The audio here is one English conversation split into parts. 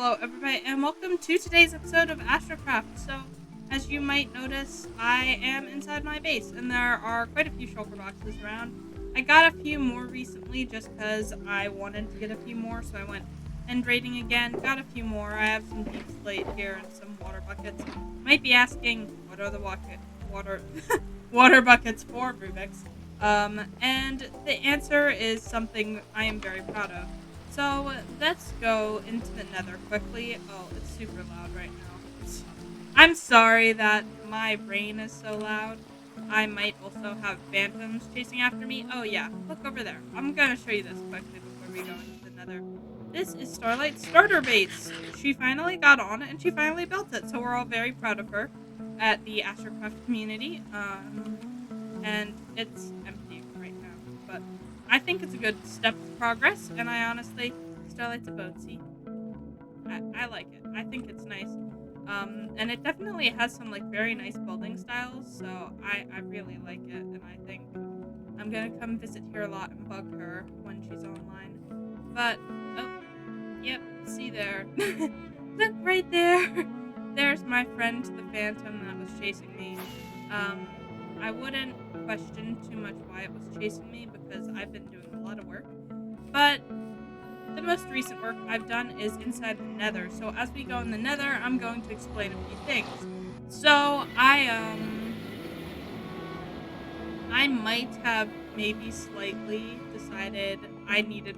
Hello, everybody, and welcome to today's episode of Astrocraft. So, as you might notice, I am inside my base, and there are quite a few shulker boxes around. I got a few more recently just because I wanted to get a few more, so I went end raiding again, got a few more. I have some deep slate here and some water buckets. Might be asking, what are the water buckets for, Rubik's? And the answer is something I am very proud of. So let's go into the nether quickly. Oh, it's super loud right now. I'm sorry that my brain is so loud. I might also have phantoms chasing after me. Oh yeah, look over there. I'm gonna show you this quickly before we go into the nether. This is Starlight's starter base. She finally got on it and she finally built it. So we're all very proud of her at the Astrocraft community. And it's empty right now, but I think it's a good step of progress, and I honestly, Starlight's a boatsy. I like it. I think it's nice. And it definitely has some very nice building styles, so I really like it, and I think I'm gonna come visit here a lot and bug her when she's online. But, oh, yep, see there. Look right there. There's my friend, the Phantom that was chasing me. I wouldn't question too much why it was chasing me because I've been doing a lot of work. But the most recent work I've done is inside the nether. So as we go in the nether, I'm going to explain a few things. So I might have maybe slightly decided I needed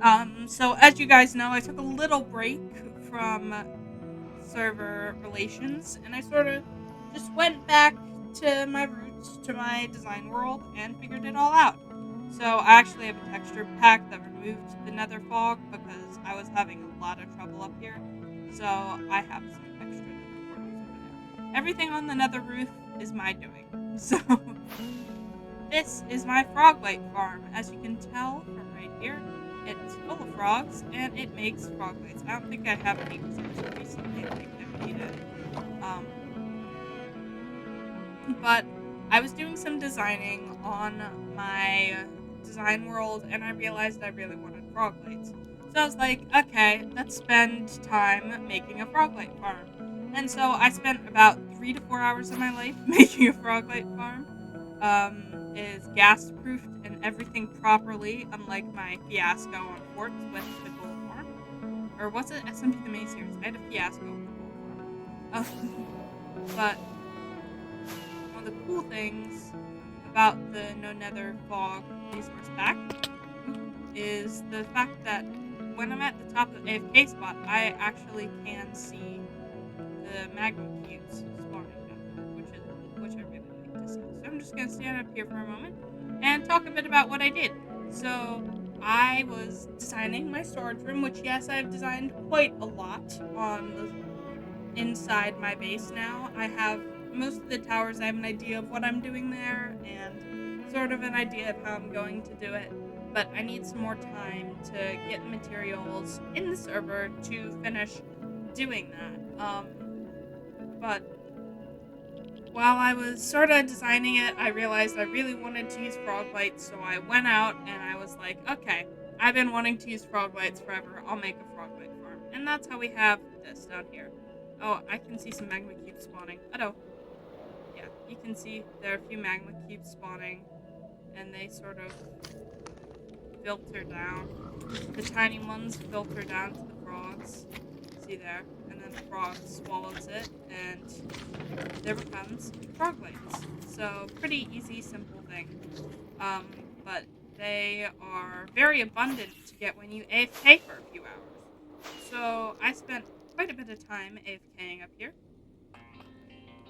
Froglights. So as you guys know, I took a little break from server relations, and I sort of just went back to my roots, to my design world, and figured it all out. So I actually have a texture pack that removed the nether fog because I was having a lot of trouble up here. So I have some extra nether portals over there. Everything on the nether roof is my doing. So this is my Froglight farm. As you can tell from right here, it's full of frogs, and it makes Froglights. I don't think I have any results recently like I needed. But I was doing some designing on my design world, and I realized I really wanted Froglights. So I was like, okay, let's spend time making a Froglight farm. And so I spent about 3 to 4 hours of my life making a Froglight farm. It is gas-proofed and everything properly, unlike my fiasco on forts with the gold farm. Or was it SMP the May series? I had a fiasco with the gold farm. But one of the cool things about the No Nether Fog resource pack is the fact that when I'm at the top of the AFK spot, I actually can see the magma cubes spawning down, which I really like to see. So I'm just gonna stand up here for a moment and talk a bit about what I did. So I was designing my storage room, which yes, I've designed quite a lot on the inside my base now. I have most of the towers. I have an idea of what I'm doing there and sort of an idea of how I'm going to do it. But I need some more time to get the materials in the server to finish doing that. But while I was sort of designing it, I realized I really wanted to use Froglights, so I went out and I was like, okay, I've been wanting to use Froglights forever. I'll make a Froglight farm. And that's how we have this down here. Oh, I can see some magma cubes spawning. Oh, yeah, you can see there are a few magma cubes spawning, and they sort of filter down. The tiny ones filter down to the frogs. See there? And then the frog swallows it, and there becomes Froglights. So, pretty easy, simple thing. But they are very abundant to get when you AFK for a few hours. So, I spent quite a bit of time AFKing up here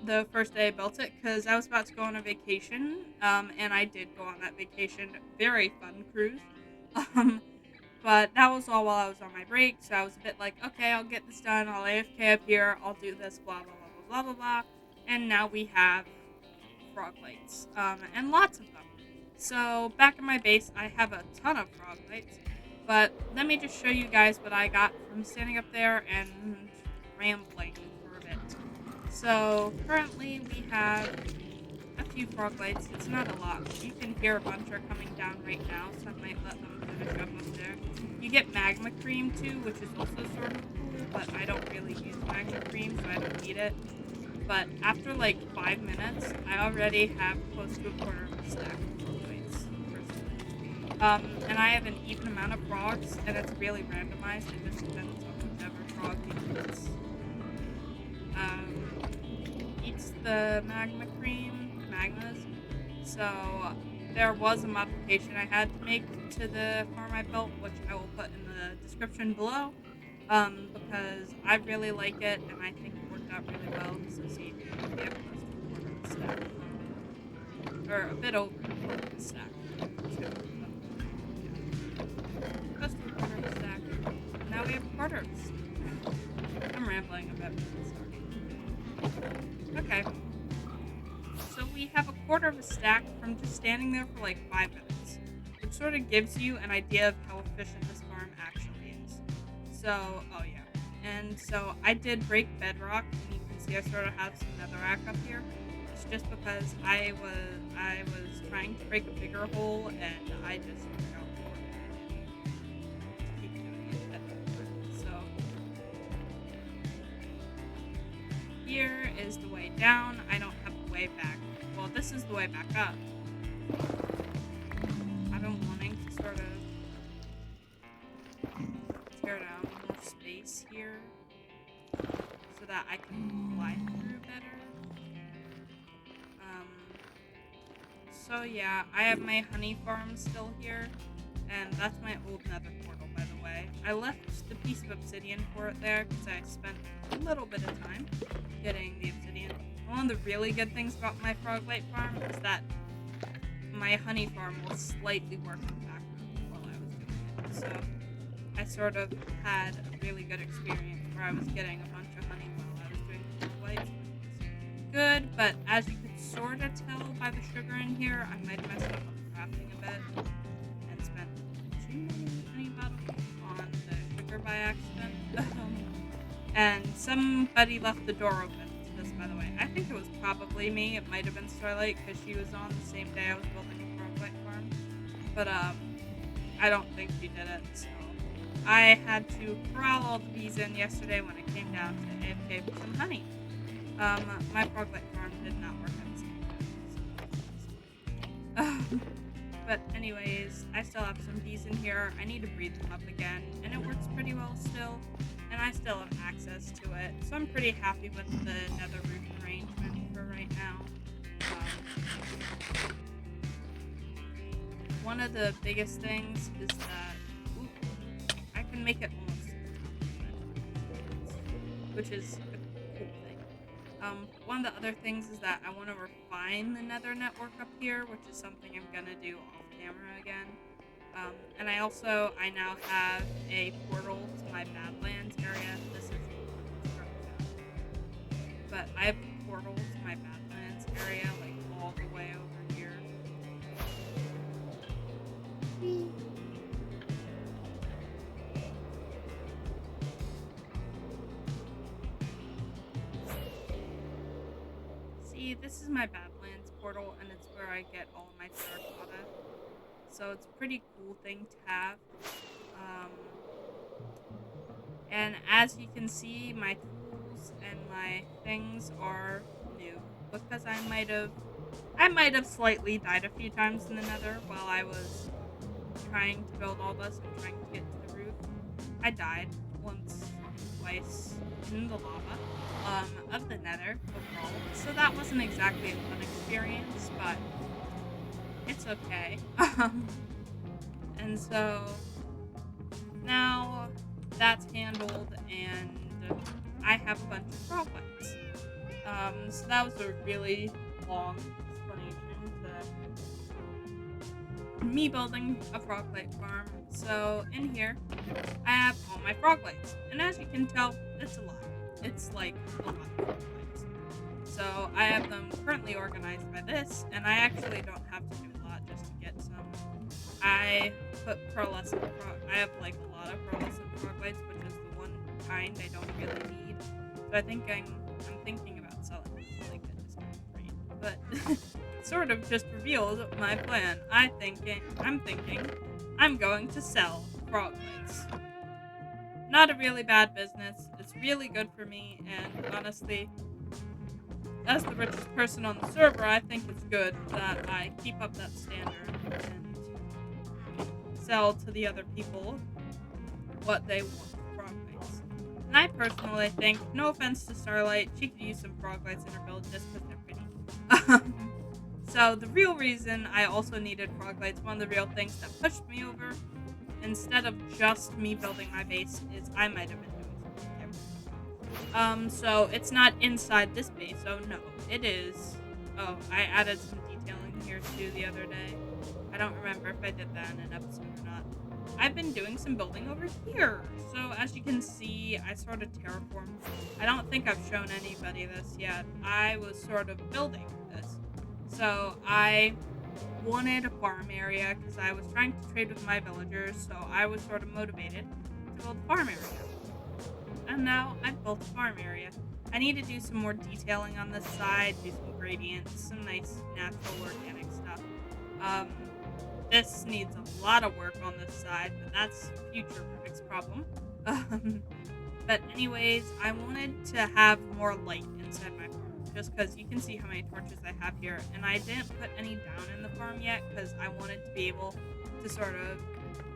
the first day I built it because I was about to go on a vacation, and I did go on that vacation. Very fun cruise. But that was all while I was on my break, so I was a bit like, okay, I'll get this done, I'll AFK up here, I'll do this, blah, blah, blah, blah, blah, blah, and now we have Froglights, and lots of them. So, back in my base, I have a ton of Froglights, but let me just show you guys what I got from standing up there and rambling for a bit. So, currently we have a few Froglights. It's not a lot. You can hear a bunch are coming down right now, so I might let them finish up there. You get magma cream too, which is also sort of cool, but I don't really use magma cream, so I don't need it. But after like 5 minutes, I already have close to a quarter of a stack of Froglights, personally. And I have an even amount of frogs, and it's really randomized. It just depends on whichever frog eats the magma cream, magmas. So there was a modification I had to make to the farm I built, which I will put in the description below, because I really like it, and I think it worked out really well. So see, we have close to a quarter of a stack, or a bit over a quarter of a stack. Close to a quarter of a stack. Now we have a quarter of a stack. I'm rambling a bit. Sorry. Okay. So we have a quarter of a stack from just standing there for like 5 minutes, which sort of gives you an idea of how efficient this farm actually is. So, oh yeah. And so I did break bedrock, and you can see I sort of have some netherrack up here. It's just because I was trying to break a bigger hole, and I just forgot to keep doing it. So here is the way down. I don't have the way back. Well, this is the way back up. I've been wanting to sort of tear down more space here so that I can fly through better. So yeah, I have my honey farm still here, and that's my old nether portal, by the way. I left the piece of obsidian for it there because I spent a little bit of time getting the obsidian. One of the really good things about my Froglight farm is that my honey farm was slightly working background while I was doing it. So I sort of had a really good experience where I was getting a bunch of honey while I was doing Froglights, which was good, but as you could sort of tell by the sugar in here, I might have messed up on crafting a bit and spent too many honey bottles on the sugar by accident. And somebody left the door open to this, by the way. I think it was probably me. It might have been Starlight because she was on the same day I was building a Froglight farm. But I don't think she did it, so I had to corral all the bees in yesterday when it came down to AFK for some honey. My Froglight farm did not work at the same time. But anyways, I still have some bees in here. I need to breed them up again, and it works pretty well still. And I still have access to it, so I'm pretty happy with the nether roof arrangement for right now. One of the biggest things is that I can make it almost, which is a cool thing. One of the other things is that I want to refine the nether network up here, which is something I'm gonna do off camera again. And I now have a portal to my Badlands area. This is but I have a portal to my Badlands area, like all the way over here. See, this is my Badlands portal, and it's where I get all of my terracotta. So it's a pretty cool thing to have. And as you can see, my tools and my things are new because I might have slightly died a few times in the nether while I was trying to build all this and trying to get to the roof. I died once, twice in the lava of the nether overall. So that wasn't exactly a fun experience, but it's okay. And so now that's handled, and I have a bunch of Froglights. So that was a really long explanation to me building a Froglight farm. So in here, I have all my Froglights, and as you can tell, it's a lot. It's like a lot of Froglights. So I have them currently organized by this, and I actually don't have to do a lot just to get some. I put pearlescent I have like a lot of pearlescent Froglights, which is the one kind I don't really need. So I think I'm thinking about selling this, like a discount rate. But sort of just revealed my plan. I'm thinking I'm going to sell Froglights. Not a really bad business. It's really good for me, and honestly, as the richest person on the server, I think it's good that I keep up that standard and sell to the other people what they want for Froglights. And I personally think, no offense to Starlight, she could use some Froglights in her build just because they're pretty. So the real reason I also needed Froglights, one of the real things that pushed me over, instead of just me building my base, is I might have been doing something. So it's not inside this base. Oh no, it is. Oh, I added some detailing here too the other day. I don't remember if I did that in an episode or not. I've been doing some building over here. So as you can see, I sort of terraformed. I don't think I've shown anybody this yet. I was sort of building this. So I wanted a farm area because I was trying to trade with my villagers, so I was sort of motivated to build a farm area. And now I've built a farm area. I need to do some more detailing on this side, do some gradients, some nice natural organic stuff. This needs a lot of work on this side, but that's future Rubik's problem. But anyways, I wanted to have more light inside my farm, just because you can see how many torches I have here, and I didn't put any down in the farm yet, because I wanted to be able to sort of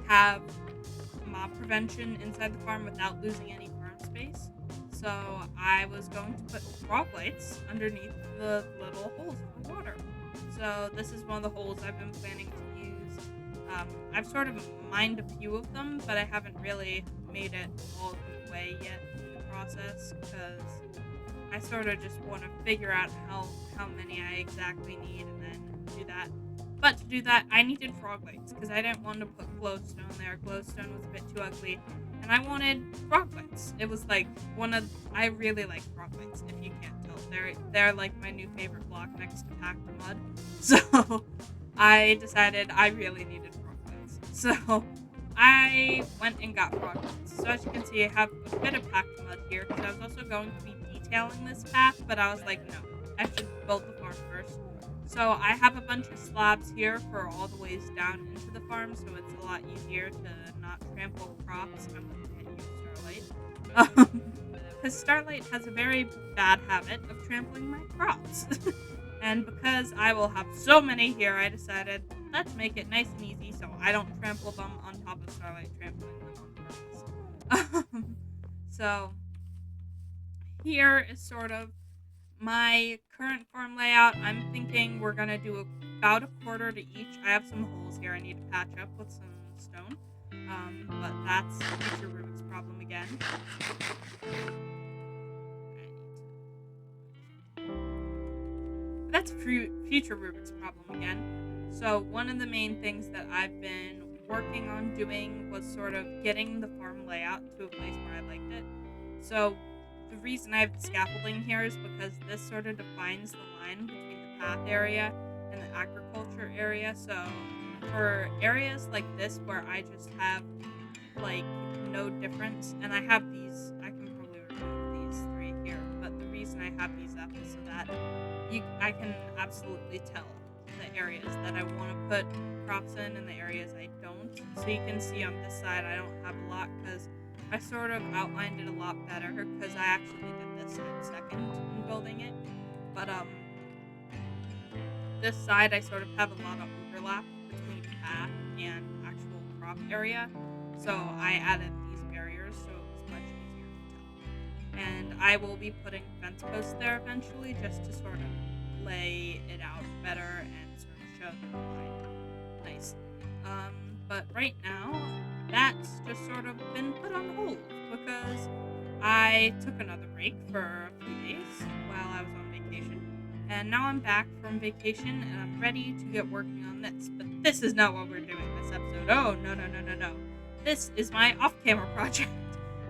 have mob prevention inside the farm without losing any farm space. So I was going to put Froglights underneath the little holes for water. So this is one of the holes I've been planning to use. I've sort of mined a few of them, but I haven't really made it all the way yet in the process, because I sort of just want to figure out how many I exactly need and then do that. But to do that, I needed Froglights, because I didn't want to put glowstone there. Glowstone was a bit too ugly, and I wanted Froglights. It was like I really like Froglights, if you can't tell. They're like my new favorite block next to packed mud. So I decided I really needed Froglights. So I went and got Froglights. So as you can see, I have a bit of packed mud here, because I was also going to be detailing this path, but I was like, no, I should build the farm first. So I have a bunch of slabs here for all the ways down into the farm, so it's a lot easier to not trample crops. I'm looking at you, Starlight. Because Starlight has a very bad habit of trampling my crops. And because I will have so many here, I decided, let's make it nice and easy so I don't trample them on top of Starlight trampling them on purpose. So here is sort of my current farm layout. I'm thinking we're going to do about a quarter to each. I have some holes here I need to patch up with some stone. But that's future Rubik's problem again. That's future Rubik's problem again. So one of the main things that I've been working on doing was sort of getting the farm layout to a place where I liked it. So the reason I have the scaffolding here is because this sort of defines the line between the path area and the agriculture area. So for areas like this where I just have like no difference, and I have these, I can probably remove these three here, but the reason I have these up is so that I can absolutely tell the areas that I want to put crops in and the areas I don't. So you can see on this side I don't have a lot because I sort of outlined it a lot better because I actually did this side second in building it. But this side I sort of have a lot of overlap between path and actual crop area. So I added these barriers so it was much easier to tell. And I will be putting fence posts there eventually just to sort of lay it out better and sort of show the line nicely. But right now, that's just sort of been put on hold because I took another break for a few days while I was on vacation. And now I'm back from vacation and I'm ready to get working on this. But this is not what we're doing this episode. Oh, no. This is my off-camera project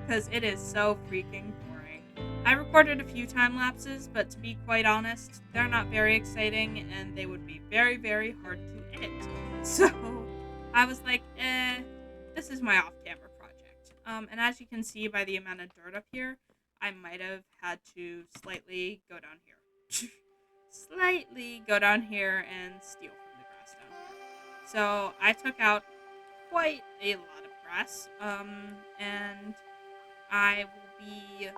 because it is so freaking boring. I recorded a few time lapses, but to be quite honest, they're not very exciting and they would be very, very hard to edit. So I was like, this is my off-camera project. And as you can see by the amount of dirt up here, I might have had to slightly go down here. slightly go down here and steal from the grass down here. So I took out quite a lot of grass, and I will be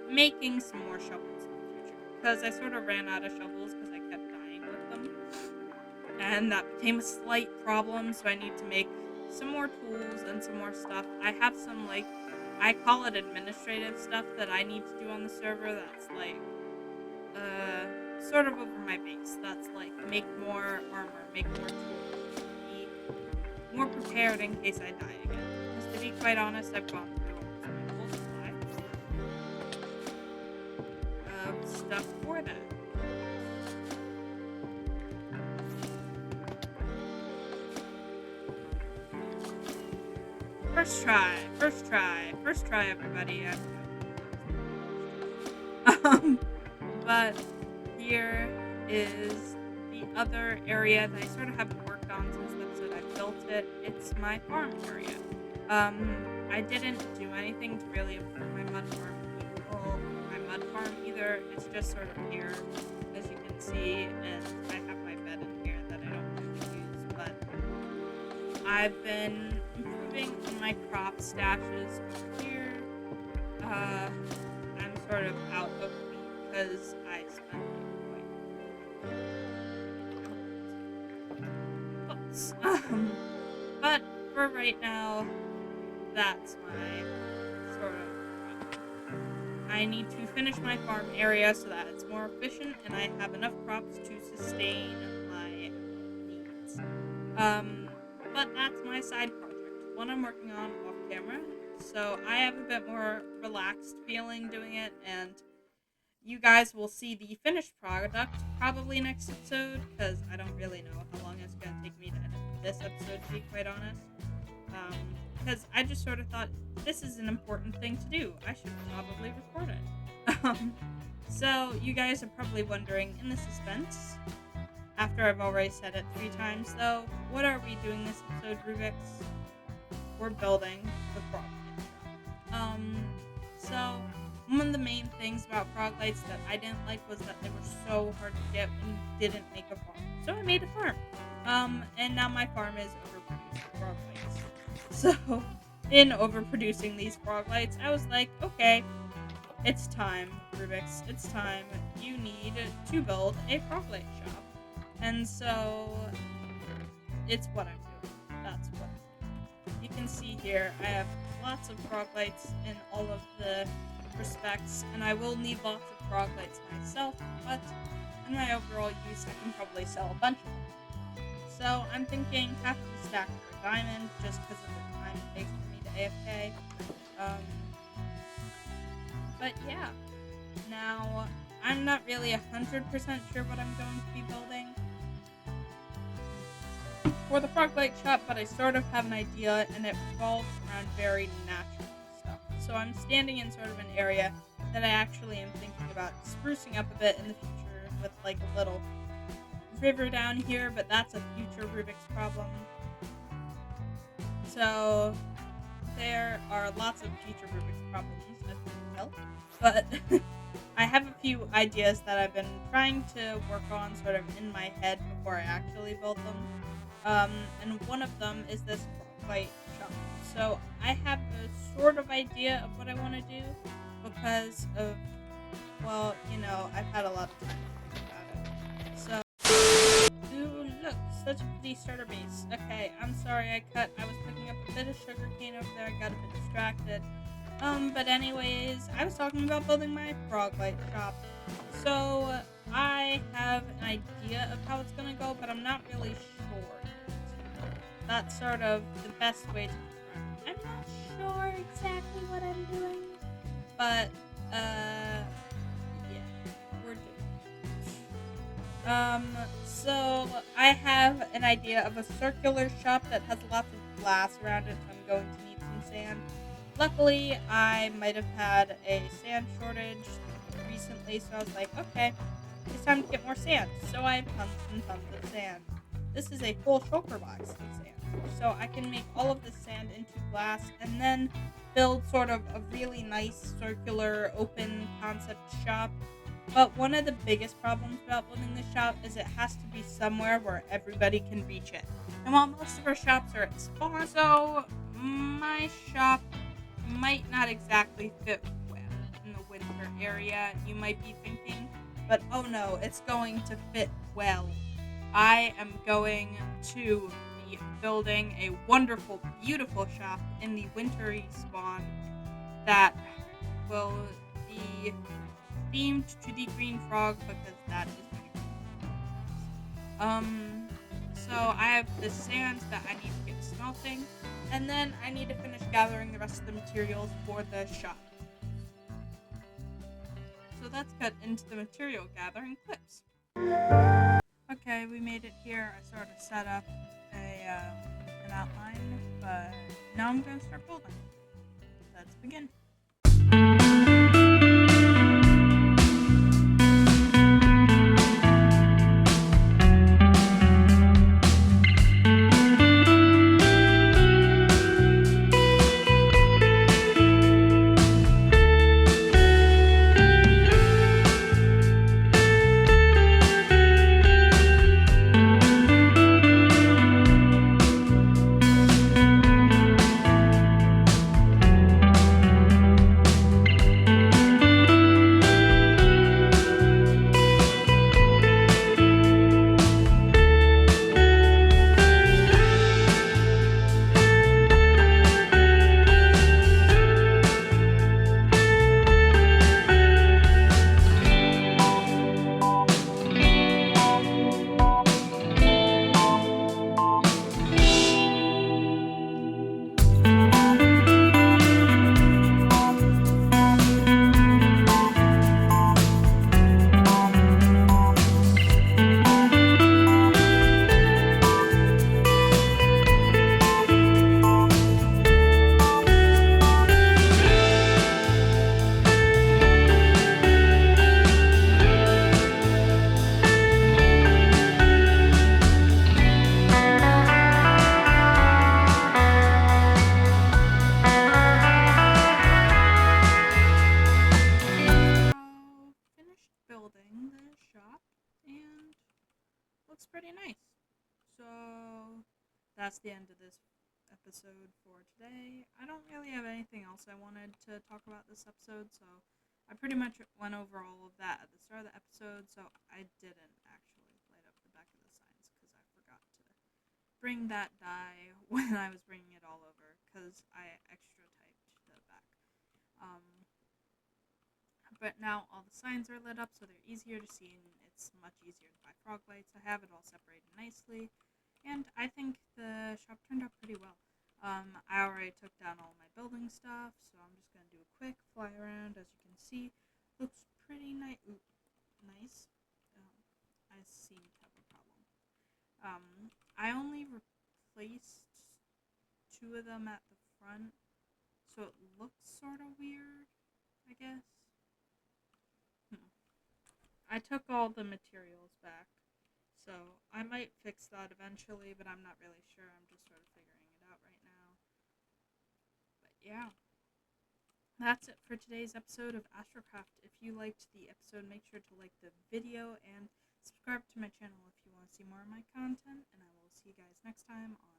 making some more shovels in the future because I sort of ran out of shovels because I kept dying with them, and that became a slight problem. So I need to make some more tools and some more stuff. I have some, like, I call it administrative stuff that I need to do on the server. That's like sort of over my base. That's like make more armor, make more tools, be more prepared in case I die again. Because to be quite honest, I've gone through almost my whole supply of stuff for that. First try, everybody. But here is the other area that I sort of haven't worked on since the episode I built it. It's my farm area. I didn't do anything to really improve my mud farm either. It's just sort of here, as you can see, and I have my bed in here that I don't usually use, but I've been improving on my crop stashes over here. I'm sort of out of wheat because I spent books. But for right now, that's my sort of problem. I need to finish my farm area so that it's more efficient and I have enough crops to sustain my needs. But that's my side project, one I'm working on off camera. So I have a bit more relaxed feeling doing it, and you guys will see the finished product probably next episode, because I don't really know how long it's going to take me to edit this episode, to be quite honest. Because I just sort of thought, this is an important thing to do. I should probably record it. So you guys are probably wondering, in the suspense, after I've already said it 3 times, though, what are we doing this episode, Rubik's? We're building the Froglight. So one of the main things about Froglights that I didn't like was that they were so hard to get when you didn't make a farm. So I made a farm. And now my farm is overproducing Froglights. So in overproducing these Froglights, I was like, okay, it's time, Rubik's. It's time. You need to build a Froglight shop. And so it's what I'm doing. That's what I'm doing. You can see here, I have lots of Froglights in all of the respects, and I will need lots of Froglights myself, but in my overall use, I can probably sell a bunch of them. So I'm thinking half of the stack for a diamond, just because of the time it takes for me to AFK. But yeah, now I'm not really 100% sure what I'm going to be building for the Froglight shop, but I sort of have an idea, and it revolves around very natural stuff. So I'm standing in sort of an area that I actually am thinking about sprucing up a bit in the future with like a little river down here, but that's a future Rubik's problem. So there are lots of future Rubik's problems, as you can tell, but I have a few ideas that I've been trying to work on sort of in my head before I actually build them. And one of them is this Froglight shop. So I have a sort of idea of what I want to do because of, well, you know, I've had a lot of time to think about it. So, ooh, look, such a pretty starter base. Okay, I'm sorry I was picking up a bit of sugarcane over there, I got a bit distracted. But anyways, I was talking about building my Froglight shop. So, I have an idea of how it's gonna go, but I'm not really sure. That's sort of the best way to describe it. I'm not sure exactly what I'm doing, but, yeah, we're doing it. So I have an idea of a circular shop that has lots of glass around it, so I'm going to need some sand. Luckily, I might have had a sand shortage recently, so I was like, okay, it's time to get more sand. So I have tons and tons of sand. This is a full shulker box of sand. So I can make all of the sand into glass and then build sort of a really nice circular open concept shop But one of the biggest problems about building this shop is it has to be somewhere where everybody can reach it. And while most of our shops are at spawn, so my shop might not exactly fit well in the winter area, you might be thinking. But oh no, it's going to fit well. I am going to be building a wonderful, beautiful shop in the wintry spawn that will be themed to the green frog because that is what a green frog is. So I have the sand that I need to get smelting, and then I need to finish gathering the rest of the materials for the shop. So let's get into the material gathering clips. Okay, we made it here. I sort of set up an outline, but now I'm going to start building. Let's begin. Building the shop and looks pretty nice. So that's the end of this episode for today. I don't really have anything else I wanted to talk about this episode, so I pretty much went over all of that at the start of the episode, so I didn't actually light up the back of the signs because I forgot to bring that die when I was bringing it all over because I extra typed the back. But now all the signs are lit up so they're easier to see and it's much easier to buy Froglights. I have it all separated nicely and I think the shop turned out pretty well. I already took down all my building stuff, so I'm just going to do a quick fly around. As you can see, looks pretty nice. I seem to have a problem. I only replaced two of them at the front, so it looks sort of weird, I guess. I took all the materials back, so I might fix that eventually, but I'm not really sure. I'm just sort of figuring it out right now. But yeah, that's it for today's episode of Astrocraft. If you liked the episode, make sure to like the video and subscribe to my channel if you want to see more of my content, and I will see you guys next time on